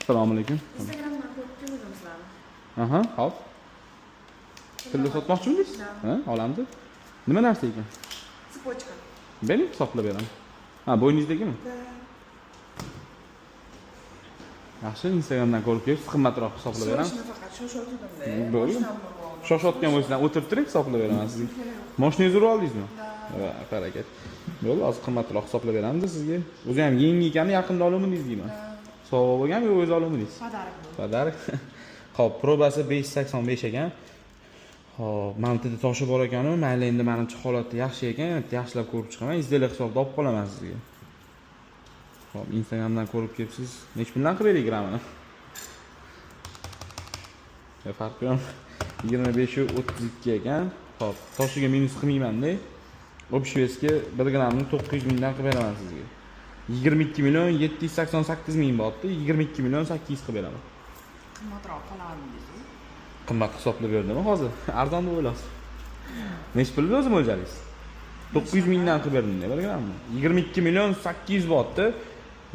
Assalomu alaykum. Instagramdan ko'rib keldim sizlarni. Aha, hop. Pulni sotmoqchimisiz? Ha, olamiz. Nima narsa ekan? Цепочка. Bering, hisoblab beraman. Ha, bo'yningizdagimi? Yaxshi, Instagramdan ko'rib kelibsiz, qimmatroq hisoblab beraman. Faqat shoshotdim-da. Bo'ldi. Shoshotgan bo'lsangiz o'tirib turing, hisoblab beraman sizga. Mashinangizni urib oldingizmi? Ha, harakat. Bo'ldi, hozir qimmatroq hisoblab beramiz sizga. O'zi ham yangi ekanmi, yaqinda olaman deyman. Sovg'a bo'lganmi, o'zingiz olaman? Padarik. Xo'p, probasi 585 ekan. Xo'p, mantada toshi bor ekan-ku, mayli endi menimcha holati yaxshi ekan, yaxshilab ko'rib chiqaman, izdelik hisobda olib qolaman sizga. Xo'p, Instagramdan ko'rib kelibsiz. Nech puldan qilib bering gramini? Farqi yo'q. 25-32 ekan. Xo'p, toshiga minus qilmayman-da. Obshvesga 1 gramni 900 mingdan qilib beraman sizga. 22 million 788 ming botdi, 22 million 800 qilib beraman. Qimmatroq qolarmi deysiz? Qimmat hisoblab berdimmi hozir? Arzon deb o'ylaysiz. Nech pul o'zi mo'ljallaysiz? 900 mingdan qilib berdim-da, 1 gramni. 22 million 800 botdi.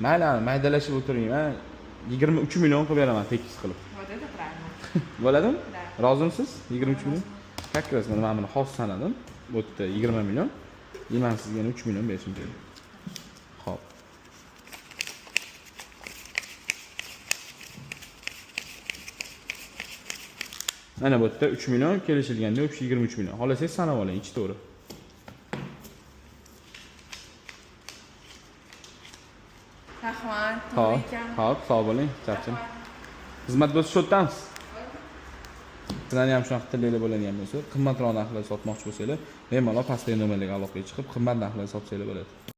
Mayli, maydalashib o'tirmayman. 23 million qilib beraman tekis qilib. Bo'ladi, правильно. Bo'ladimi? Rozimisiz? 23 million. Как раз mana buni xos sanadim. Bu yerda 20 million. Men sizga 3 million berishim kerak. Xo'p. Mana bu yerda 3 million kelishilganda 23 million. Xolasangiz sanab oling, ichi to'g'ri. Rahmat. Xo'p, sog' bo'ling, charchang. Xizmat bo'lsa shu yerdamiz. Sizlarni ham shunaqa tilinglar bo'ladigan bo'lsa, qimmatroq narxlarda sotmoqchi bo'lsanglar, bemalol pastdagi nomerlarga aloqaga chiqib, qimmat narxlarda sotsanglar bo'ladi.